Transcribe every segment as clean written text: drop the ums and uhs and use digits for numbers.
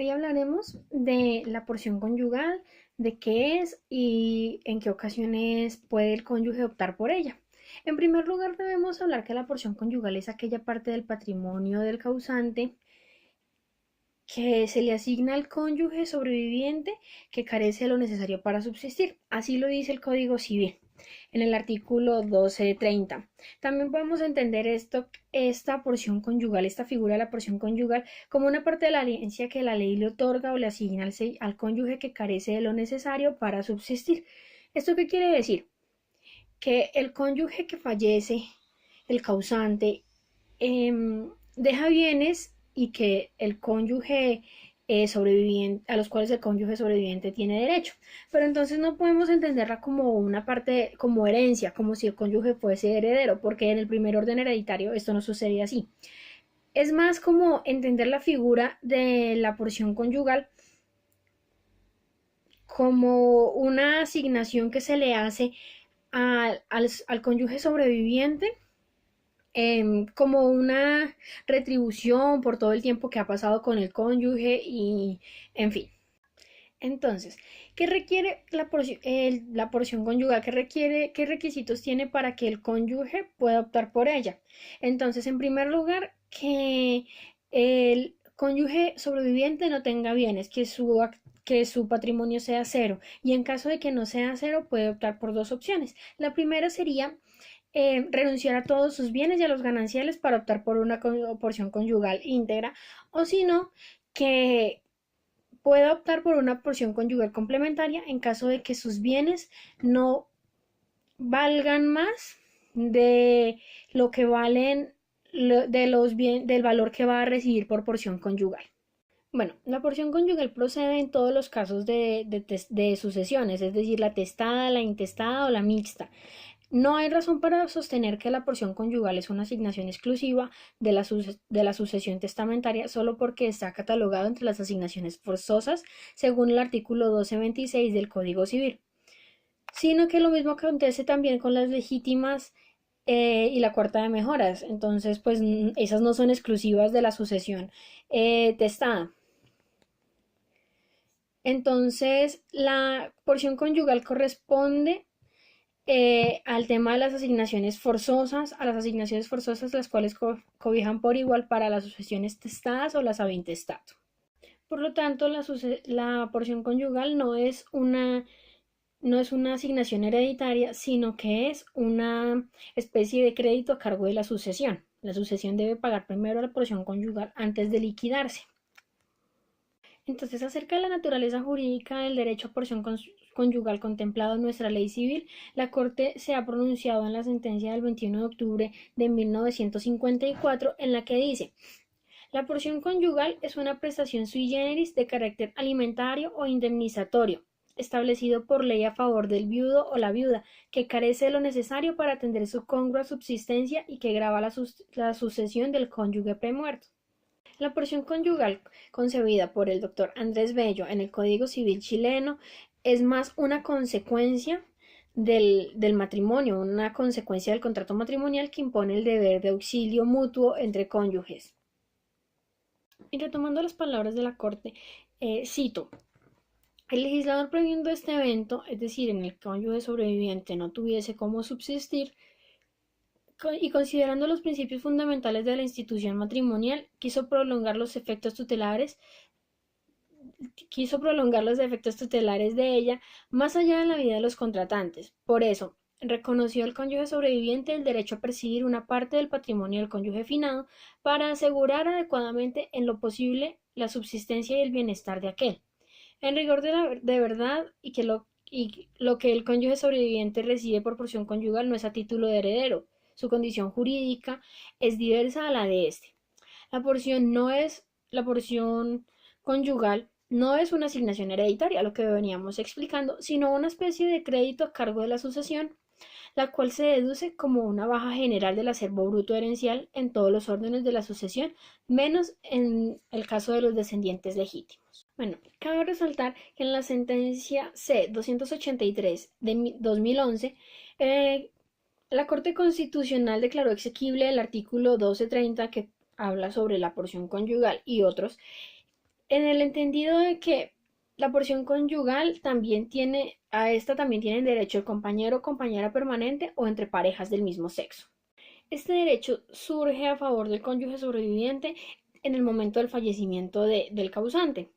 Hoy hablaremos de la porción conyugal, de qué es y en qué ocasiones puede el cónyuge optar por ella. En primer lugar, debemos hablar que la porción conyugal es aquella parte del patrimonio del causante que se le asigna al cónyuge sobreviviente que carece de lo necesario para subsistir. Así lo dice el Código Civil en el artículo 1230. También podemos entender esta porción conyugal, esta figura de la porción conyugal, como una parte de la herencia que la ley le otorga o le asigna al cónyuge que carece de lo necesario para subsistir. ¿Esto qué quiere decir? Que el cónyuge que fallece, el causante, deja bienes y que el cónyuge sobreviviente, a los cuales el cónyuge sobreviviente tiene derecho. Pero entonces no podemos entenderla como una parte, como herencia, como si el cónyuge fuese heredero, porque en el primer orden hereditario esto no sucede así. Es más como entender la figura de la porción conyugal como una asignación que se le hace al cónyuge sobreviviente como una retribución por todo el tiempo que ha pasado con el cónyuge y en fin. Entonces, ¿qué requiere la porción conyugal? ¿Qué requisitos tiene para que el cónyuge pueda optar por ella? Entonces, en primer lugar, que el cónyuge sobreviviente no tenga bienes, que su patrimonio sea cero. Y en caso de que no sea cero, puede optar por dos opciones. La primera sería renunciar a todos sus bienes y a los gananciales para optar por una porción conyugal íntegra, o si no, que pueda optar por una porción conyugal complementaria en caso de que sus bienes no valgan más de lo que valen del valor que va a recibir por porción conyugal. Bueno, la porción conyugal procede en todos los casos de sucesiones, es decir, la testada, la intestada o la mixta. No hay razón para sostener que la porción conyugal es una asignación exclusiva de la sucesión testamentaria solo porque está catalogado entre las asignaciones forzosas según el artículo 1226 del Código Civil, sino que lo mismo acontece también con las legítimas y la cuarta de mejoras. Entonces, pues esas no son exclusivas de la sucesión testada. Entonces, la porción conyugal corresponde al tema de las asignaciones forzosas, a las asignaciones forzosas las cuales cobijan por igual para las sucesiones testadas o las avintestato. Por lo tanto, la porción conyugal no es una asignación hereditaria, sino que es una especie de crédito a cargo de la sucesión. La sucesión debe pagar primero la porción conyugal antes de liquidarse. Entonces, acerca de la naturaleza jurídica del derecho a porción conyugal contemplado en nuestra ley civil, la Corte se ha pronunciado en la sentencia del 21 de octubre de 1954 en la que dice: la porción conyugal es una prestación sui generis de carácter alimentario o indemnizatorio, establecido por ley a favor del viudo o la viuda, que carece de lo necesario para atender su congrua subsistencia y que grava la sucesión del cónyuge premuerto. La porción conyugal concebida por el doctor Andrés Bello en el Código Civil chileno es más una consecuencia del matrimonio, una consecuencia del contrato matrimonial que impone el deber de auxilio mutuo entre cónyuges. Y retomando las palabras de la Corte, cito: el legislador previendo este evento, es decir, en el cónyuge sobreviviente no tuviese cómo subsistir, y considerando los principios fundamentales de la institución matrimonial, quiso prolongar los efectos tutelares de ella más allá de la vida de los contratantes. Por eso, reconoció al cónyuge sobreviviente el derecho a percibir una parte del patrimonio del cónyuge finado para asegurar adecuadamente en lo posible la subsistencia y el bienestar de aquel. En rigor de verdad y lo que el cónyuge sobreviviente recibe por porción conyugal no es a título de heredero. Su condición jurídica es diversa a la de éste. La porción conyugal no es una asignación hereditaria, lo que veníamos explicando, sino una especie de crédito a cargo de la sucesión, la cual se deduce como una baja general del acervo bruto herencial en todos los órdenes de la sucesión, menos en el caso de los descendientes legítimos. Bueno, cabe resaltar que en la sentencia C-283 de 2011, la Corte Constitucional declaró exequible el artículo 1230 que habla sobre la porción conyugal y otros, en el entendido de que la porción conyugal también tiene, a esta también tienen derecho el compañero o compañera permanente o entre parejas del mismo sexo. Este derecho surge a favor del cónyuge sobreviviente en el momento del fallecimiento del causante.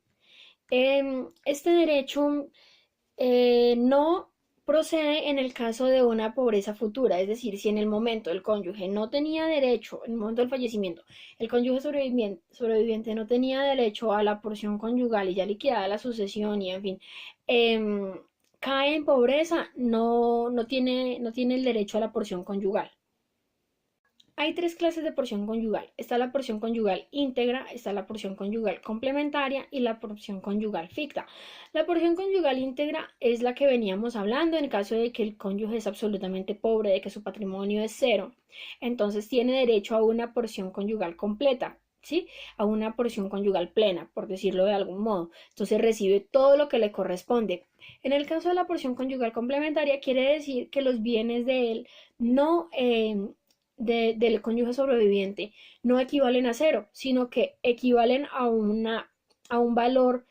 Este derecho no procede en el caso de una pobreza futura, es decir, si en el momento el cónyuge no tenía derecho, en el momento del fallecimiento, el cónyuge sobreviviente no tenía derecho a la porción conyugal y ya liquidada la sucesión y en fin, eh, cae en pobreza, no tiene el derecho a la porción conyugal. Hay tres clases de porción conyugal. Está la porción conyugal íntegra, está la porción conyugal complementaria y la porción conyugal ficta. La porción conyugal íntegra es la que veníamos hablando en caso de que el cónyuge es absolutamente pobre, de que su patrimonio es cero. Entonces tiene derecho a una porción conyugal completa, ¿sí? A una porción conyugal plena, por decirlo de algún modo. Entonces recibe todo lo que le corresponde. En el caso de la porción conyugal complementaria, quiere decir que los bienes de él no del cónyuge sobreviviente no equivalen a cero, sino que equivalen a un valor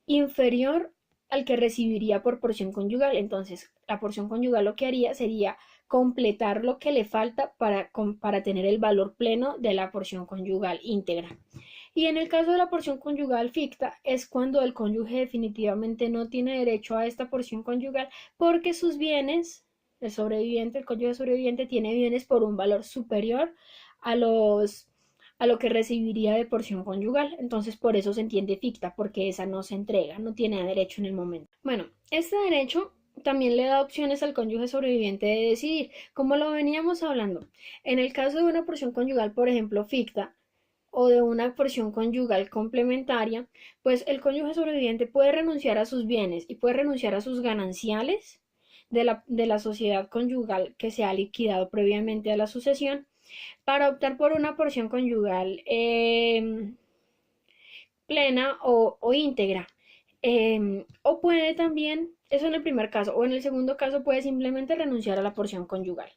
inferior al que recibiría por porción conyugal. Entonces, la porción conyugal lo que haría sería completar lo que le falta para tener el valor pleno de la porción conyugal íntegra. Y en el caso de la porción conyugal ficta es cuando el cónyuge definitivamente no tiene derecho a esta porción conyugal porque sus bienes, el cónyuge sobreviviente tiene bienes por un valor superior a a lo que recibiría de porción conyugal. Entonces por eso se entiende ficta, porque esa no se entrega, no tiene derecho en el momento. Bueno, este derecho también le da opciones al cónyuge sobreviviente de decidir, como lo veníamos hablando. En el caso de una porción conyugal, por ejemplo, ficta, o de una porción conyugal complementaria, pues el cónyuge sobreviviente puede renunciar a sus bienes y puede renunciar a sus gananciales de la sociedad conyugal que se ha liquidado previamente a la sucesión para optar por una porción conyugal plena o íntegra. O puede también, eso en el primer caso, o en el segundo caso puede simplemente renunciar a la porción conyugal.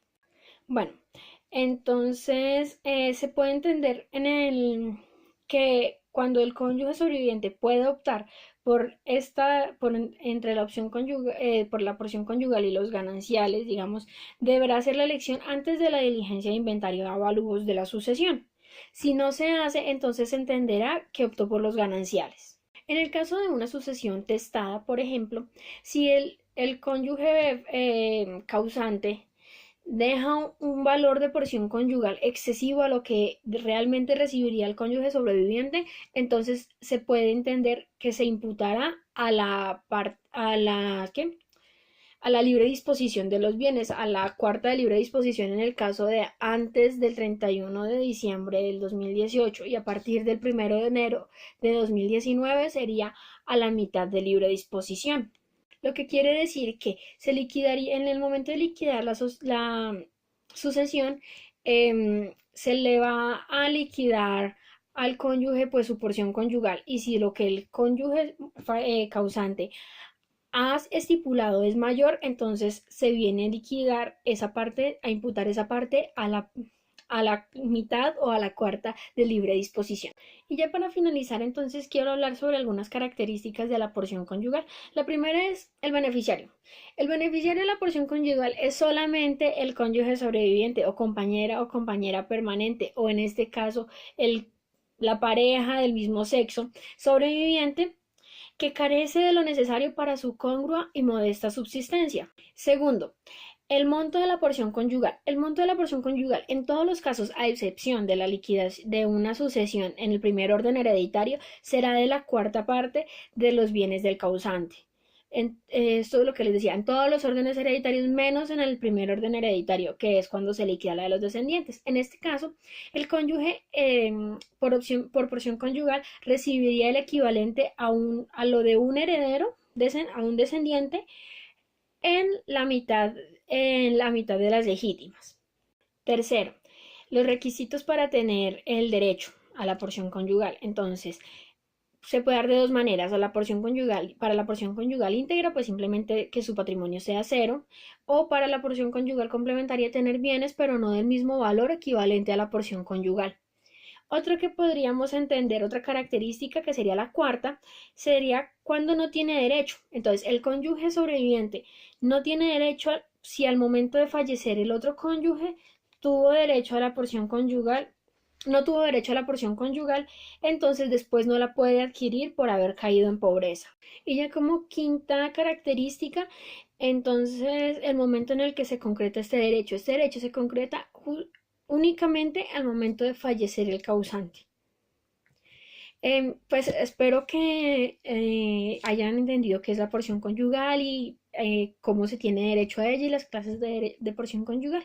Bueno, entonces se puede entender en el que cuando el cónyuge sobreviviente puede optar entre la opción conyugal, por la porción conyugal y los gananciales, digamos, deberá hacer la elección antes de la diligencia de inventario de avalúos de la sucesión. Si no se hace, entonces se entenderá que optó por los gananciales. En el caso de una sucesión testada, por ejemplo, si el cónyuge causante deja un valor de porción conyugal excesivo a lo que realmente recibiría el cónyuge sobreviviente, entonces se puede entender que se imputará ¿qué? A la libre disposición de los bienes, a la cuarta de libre disposición en el caso de antes del 31 de diciembre del 2018 y a partir del 1 de enero de 2019 sería a la mitad de libre disposición. Lo que quiere decir que se liquidaría en el momento de liquidar la sucesión, se le va a liquidar al cónyuge pues su porción conyugal y si lo que el cónyuge causante ha estipulado es mayor, entonces se viene a liquidar esa parte, a imputar esa parte a la mitad o a la cuarta de libre disposición. Y ya para finalizar, entonces quiero hablar sobre algunas características de la porción conyugal. La primera es el beneficiario. El beneficiario de la porción conyugal es solamente el cónyuge sobreviviente o compañera permanente o en este caso la pareja del mismo sexo sobreviviente que carece de lo necesario para su congrua y modesta subsistencia. Segundo, el monto de la porción conyugal. El monto de la porción conyugal, en todos los casos, a excepción de la liquidación de una sucesión en el primer orden hereditario, será de la cuarta parte de los bienes del causante. Esto es lo que les decía, en todos los órdenes hereditarios, menos en el primer orden hereditario, que es cuando se liquida la de los descendientes. En este caso, el cónyuge, por porción conyugal, recibiría el equivalente a lo de un heredero, a un descendiente, en la mitad de las legítimas. Tercero, los requisitos para tener el derecho a la porción conyugal. Entonces, se puede dar de dos maneras. Para la porción conyugal íntegra, pues simplemente que su patrimonio sea cero, o para la porción conyugal complementaria tener bienes, pero no del mismo valor equivalente a la porción conyugal. Otro que podríamos entender, otra característica que sería la cuarta, sería cuando no tiene derecho. Entonces, el cónyuge sobreviviente no tiene derecho si al momento de fallecer el otro cónyuge tuvo derecho a la porción conyugal, no tuvo derecho a la porción conyugal, entonces después no la puede adquirir por haber caído en pobreza. Y ya como quinta característica, entonces el momento en el que se concreta este derecho se concreta únicamente al momento de fallecer el causante. Pues espero que hayan entendido qué es la porción conyugal y cómo se tiene derecho a ella y las clases de porción conyugal.